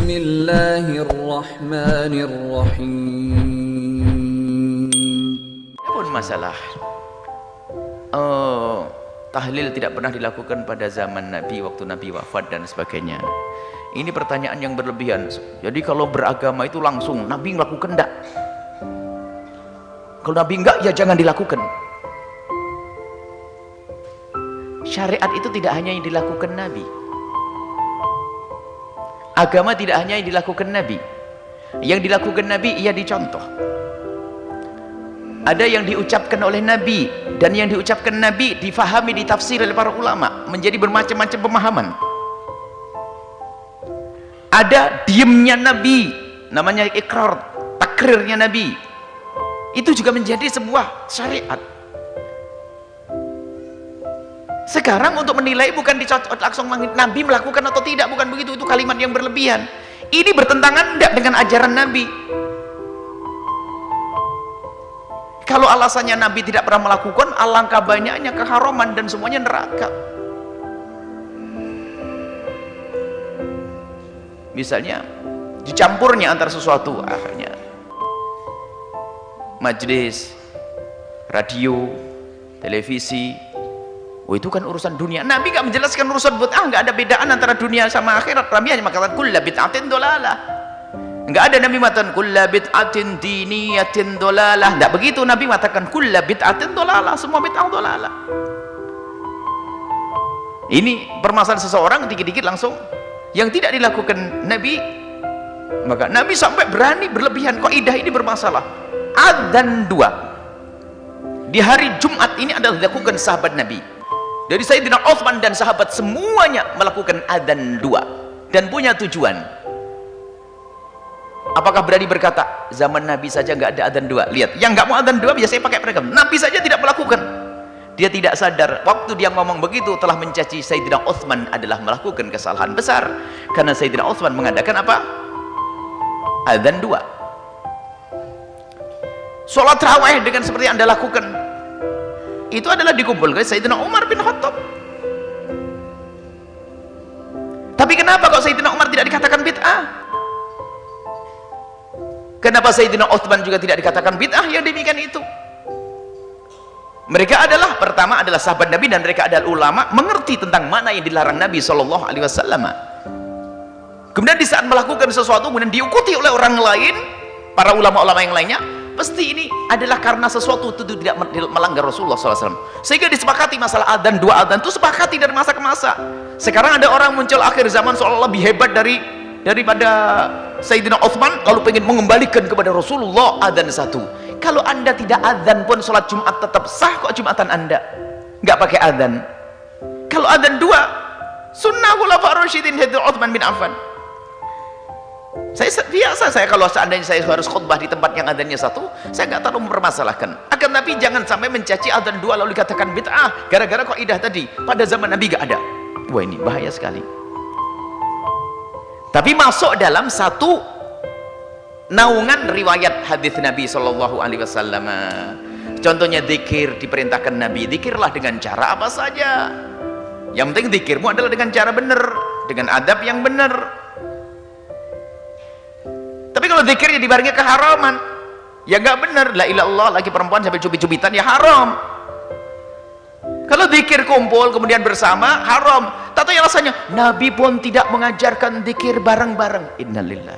Bismillahirrahmanirrahim. Pun masalah tahlil tidak pernah dilakukan pada zaman Nabi, waktu Nabi wafat dan sebagainya. Ini pertanyaan yang berlebihan. Jadi kalau beragama itu langsung Nabi melakukan enggak? Kalau Nabi enggak, ya jangan dilakukan. Syariat itu tidak hanya yang dilakukan Nabi. Agama tidak hanya yang dilakukan Nabi. Yang dilakukan Nabi ia dicontoh. Ada yang diucapkan oleh Nabi, dan yang diucapkan Nabi difahami, ditafsir oleh para ulama menjadi bermacam-macam pemahaman. Ada diemnya Nabi, namanya ikrar, takrirnya Nabi, itu juga menjadi sebuah syariat. Sekarang untuk menilai bukan dicocok langsung Nabi melakukan atau tidak, bukan begitu, itu kalimat yang berlebihan. Ini bertentangan tidak dengan ajaran Nabi. Kalau alasannya Nabi tidak pernah melakukan, alangkah banyaknya keharaman dan semuanya neraka. Misalnya dicampurnya antara sesuatu, akhirnya majelis, radio, televisi, itu kan urusan dunia. Nabi gak menjelaskan urusan bid'ah, gak ada bedaan antara dunia sama akhirat. Nabi hanya mengatakan kulla bid'atin dolalah. Enggak ada Nabi mengatakan kulla bid'atin diniyatin dolalah. Enggak begitu, Nabi mengatakan kulla bid'atin dolalah, semua bid'ah dolalah. Ini permasalahan seseorang dikit-dikit langsung yang tidak dilakukan Nabi, maka Nabi sampai berani berlebihan. Kaidah ini bermasalah. Adzan 2 di hari Jumat ini adalah dilakukan sahabat Nabi. Dari Sayyidina Utsman dan sahabat semuanya melakukan adzan 2 dan punya tujuan. Apakah berani berkata zaman Nabi saja nggak ada adzan 2? Lihat, yang nggak mau adzan 2 biasanya pakai perekam. Nabi saja tidak melakukan. Dia tidak sadar waktu dia ngomong begitu telah mencaci Sayyidina Utsman adalah melakukan kesalahan besar, karena Sayyidina Utsman mengadakan apa? Adzan 2. Sholat tarawih dengan seperti yang Anda lakukan itu adalah dikumpulkan Sayyidina Umar bin Khattab. Tapi kenapa kok Sayyidina Umar tidak dikatakan bid'ah? Kenapa Sayyidina Utsman juga tidak dikatakan bid'ah yang demikian itu? Mereka adalah, pertama adalah sahabat Nabi dan mereka adalah ulama, mengerti tentang mana yang dilarang Nabi SAW. Kemudian di saat melakukan sesuatu kemudian diikuti oleh orang lain, para ulama-ulama yang lainnya, pasti ini adalah karena sesuatu itu tidak melanggar Rasulullah SAW. Sehingga disepakati masalah adzan 2 adzan itu sepakati dari masa ke masa. Sekarang ada orang muncul akhir zaman seolah lebih hebat daripada Sayyidina Utsman, lalu pengen mengembalikan kepada Rasulullah adzan 1. Kalau Anda tidak adzan pun sholat Jumat tetap sah kok Jumatan Anda, nggak pakai adzan. Kalau adzan 2 sunnah khulafaur rasyidin Sayyidina Utsman bin Affan. Saya kalau seandainya saya harus khutbah di tempat yang adzannya 1, saya nggak terlalu mempermasalahkan. Akan tapi jangan sampai mencaci adzan 2 lalu dikatakan bid'ah gara-gara kaidah tadi pada zaman Nabi nggak ada. Wah, ini bahaya sekali. Tapi masuk dalam satu naungan riwayat hadis Nabi SAW. Contohnya zikir, diperintahkan Nabi, zikirlah dengan cara apa saja. Yang penting zikirmu adalah dengan cara benar, dengan adab yang benar. Tapi kalau zikirnya dibarengi keharaman, ya nggak benar. La ilaha illallah lagi perempuan sampai cubit-cubitan, ya haram. Kalau zikir kumpul kemudian bersama, haram. Tak tahu yang rasanya Nabi pun tidak mengajarkan zikir bareng-bareng. Innalillah.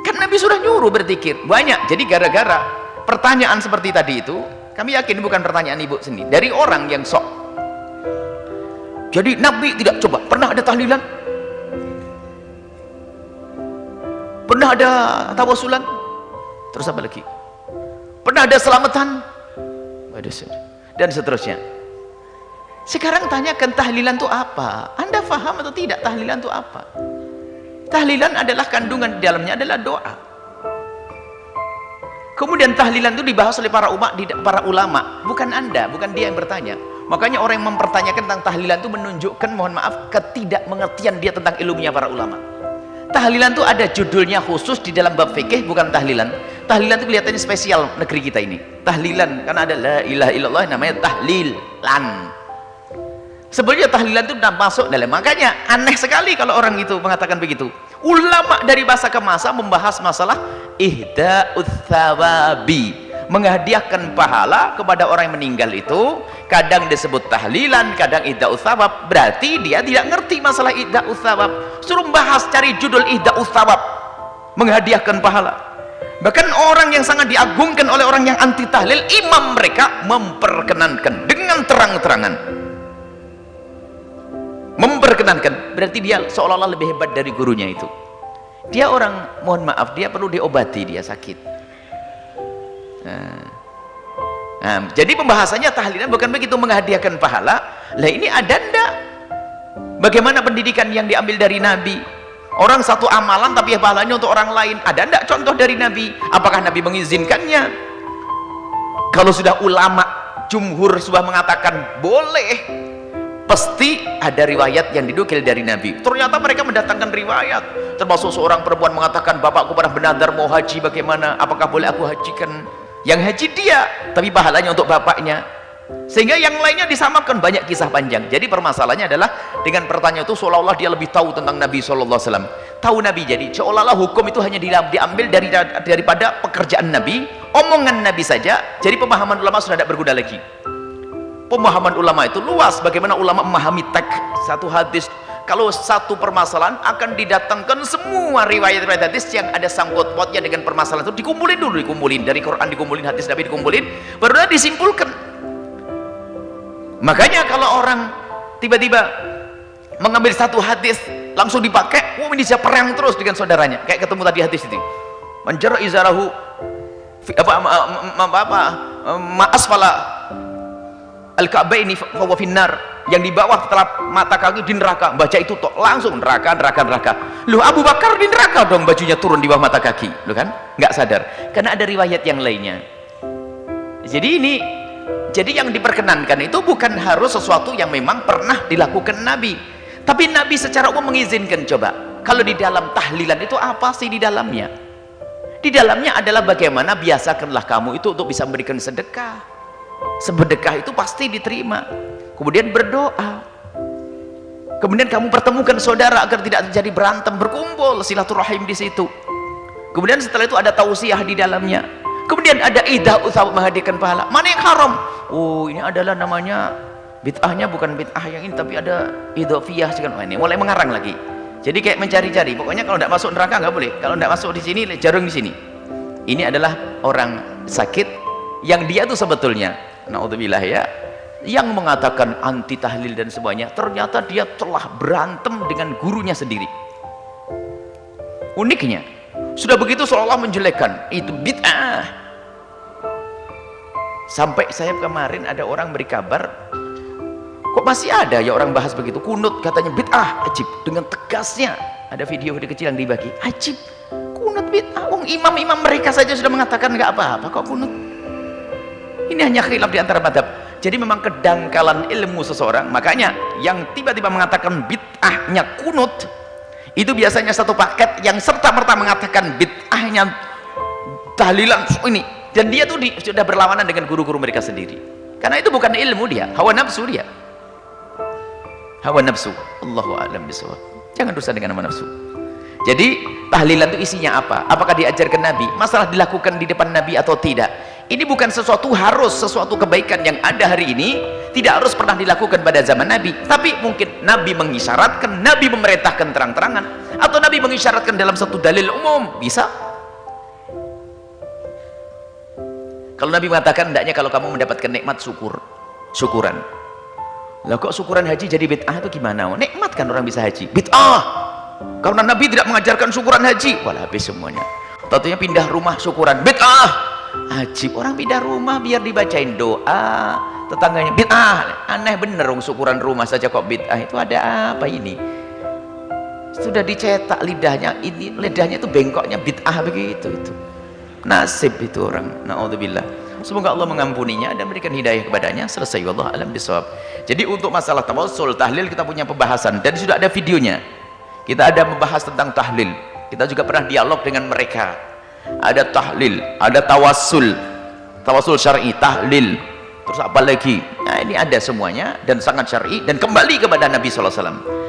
Kan Nabi sudah nyuruh berzikir banyak. Jadi gara-gara pertanyaan seperti tadi itu, kami yakin bukan pertanyaan ibu sendiri, dari orang yang sok. Jadi Nabi tidak, coba pernah ada tahlilan, pernah ada tawasulan, terus apa lagi, pernah ada selamatan, dan seterusnya. Sekarang tanyakan tahlilan itu apa? Anda paham atau tidak tahlilan itu apa? Tahlilan adalah kandungan di dalamnya adalah doa. Kemudian tahlilan itu dibahas oleh para ulama, bukan Anda, bukan dia yang bertanya. Makanya orang yang mempertanyakan tentang tahlilan itu menunjukkan, mohon maaf, ketidakmengertian dia tentang ilmunya para ulama. Tahlilan itu ada judulnya khusus di dalam bab fikih, bukan tahlilan. Tahlilan itu kelihatannya spesial negeri kita ini. Tahlilan karena ada la ilaha illallah namanya tahlilan. Sebenarnya tahlilan itu sudah masuk dalam, makanya aneh sekali kalau orang itu mengatakan begitu. Ulama dari masa ke masa membahas masalah ihda'ut thawabi, menghadiahkan pahala kepada orang yang meninggal itu. Kadang disebut tahlilan, kadang ihda'ut thawab. Berarti dia tidak ngerti masalah ihda'ut thawab. Suruh bahas, cari judul ihda'ut thawab, menghadiahkan pahala. Bahkan orang yang sangat diagungkan oleh orang yang anti tahlil, imam mereka memperkenankan dengan terang-terangan, memperkenankan. Berarti dia seolah-olah lebih hebat dari gurunya itu. Dia orang, mohon maaf, dia perlu diobati, dia sakit. Jadi pembahasannya tahlilan bukan begitu, menghadiahkan pahala. Lah ini ada ndak? Bagaimana pendidikan yang diambil dari Nabi? Orang satu amalan tapi pahalanya untuk orang lain. Ada ndak contoh dari Nabi? Apakah Nabi mengizinkannya? Kalau sudah ulama jumhur sudah mengatakan boleh, pasti ada riwayat yang dinukil dari Nabi. Ternyata mereka mendatangkan riwayat, termasuk seorang perempuan mengatakan, bapakku pernah bernadar mau haji, bagaimana, apakah boleh aku hajikan? Yang haji dia, tapi pahalanya untuk bapaknya. Sehingga yang lainnya disamakan, banyak kisah panjang. Jadi permasalahannya adalah dengan pertanyaan itu seolah-olah dia lebih tahu tentang Nabi SAW. Tahu Nabi, jadi seolah-olah hukum itu hanya diambil daripada pekerjaan Nabi, omongan Nabi saja. Jadi pemahaman ulama sudah tidak berguna lagi. Pemahaman ulama itu luas. Bagaimana ulama memahami teks satu hadis. Kalau satu permasalahan akan didatangkan semua riwayat-riwayat hadis yang ada sangkut pautnya dengan permasalahan itu, dikumpulin dulu, dikumpulin dari Quran, dikumpulin hadis Nabi, dikumpulin, baru disimpulkan. Makanya kalau orang tiba-tiba mengambil satu hadis langsung dipakai, ini bisa perang terus dengan saudaranya. Kayak ketemu tadi hadis itu, manjara izarahu ma'asfala al-ka'baini fahuwa finnar, yang di bawah telap mata kaki di neraka. Baca itu toh langsung neraka. Loh, Abu Bakar di neraka dong, bajunya turun di bawah mata kaki. Loh kan nggak sadar karena ada riwayat yang lainnya. Jadi yang diperkenankan itu bukan harus sesuatu yang memang pernah dilakukan Nabi, tapi Nabi secara umum mengizinkan. Coba kalau di dalam tahlilan itu apa sih di dalamnya? Di dalamnya adalah bagaimana biasakanlah kamu itu untuk bisa memberikan sedekah. Sedekah itu pasti diterima. Kemudian berdoa, kemudian kamu pertemukan saudara agar tidak terjadi berantem, berkumpul silaturahim di situ. Kemudian setelah itu ada tausiah di dalamnya. Kemudian ada ihda'ut thawab, menghadiahkan pahala. Mana yang haram? Oh, ini adalah namanya bid'ahnya bukan bid'ah yang ini, tapi ada idhofiyah. Ini mulai mengarang lagi. Jadi kayak mencari-cari. Pokoknya kalau tidak masuk neraka nggak boleh. Kalau tidak masuk di sini, jarum di sini. Ini adalah orang sakit yang dia tuh sebetulnya, naudzubillah ya, yang mengatakan anti tahlil dan semuanya, ternyata dia telah berantem dengan gurunya sendiri. Uniknya, sudah begitu seolah-olah menjelekkan, itu bid'ah. Sampai saya kemarin ada orang beri kabar, kok masih ada ya orang bahas begitu, kunut katanya bid'ah, ajib, dengan tegasnya. Ada video kecil yang dibagi, ajib, kunut bid'ah. Imam-imam mereka saja sudah mengatakan nggak apa-apa kok kunut. Ini hanya khilaf di antara madhab. Jadi memang kedangkalan ilmu seseorang. Makanya yang tiba-tiba mengatakan bid'ahnya kunut itu biasanya satu paket yang serta-merta mengatakan bid'ahnya tahlilan ini, dan dia tuh sudah berlawanan dengan guru-guru mereka sendiri. Karena itu bukan ilmu dia, hawa nafsu dia. Hawa nafsu. Allahu a'lam bishawab. Jangan dosa dengan hawa nafsu. Jadi tahlilan itu isinya apa? Apakah diajarkan Nabi? Masalah dilakukan di depan Nabi atau tidak? Ini bukan sesuatu kebaikan yang ada hari ini, tidak harus pernah dilakukan pada zaman Nabi, tapi mungkin Nabi mengisyaratkan, Nabi memerintahkan terang-terangan, atau Nabi mengisyaratkan dalam satu dalil umum, bisa. Kalau Nabi mengatakan hendaknya kalau kamu mendapatkan nikmat syukuran. Lah kok syukuran haji jadi bid'ah itu gimana? Nikmat kan orang bisa haji, bid'ah karena Nabi tidak mengajarkan syukuran haji. Walah habis semuanya. Tentunya pindah rumah syukuran, bid'ah. Ajib, orang pindah rumah biar dibacain doa tetangganya, bid'ah. Aneh bener, syukuran rumah saja kok bid'ah. Itu ada apa ini? Sudah dicetak lidahnya, ini lidahnya itu bengkoknya bid'ah begitu. Itu nasib itu orang, naudzubillah. Semoga Allah mengampuninya dan berikan hidayah kepadanya. Selesai, wallahu a'lam bishawab. Jadi untuk masalah tawassul, tahlil, kita punya pembahasan dan sudah ada videonya. Kita ada membahas tentang tahlil. Kita juga pernah dialog dengan mereka. Ada tahlil, ada tawassul syar'i, tahlil, terus apa lagi? Nah, ini ada semuanya dan sangat syar'i dan kembali kepada Nabi SAW.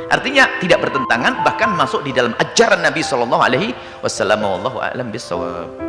Artinya tidak bertentangan, bahkan masuk di dalam ajaran Nabi Shallallahu Alaihi Wasallam. Wallahu a'lam bishawab.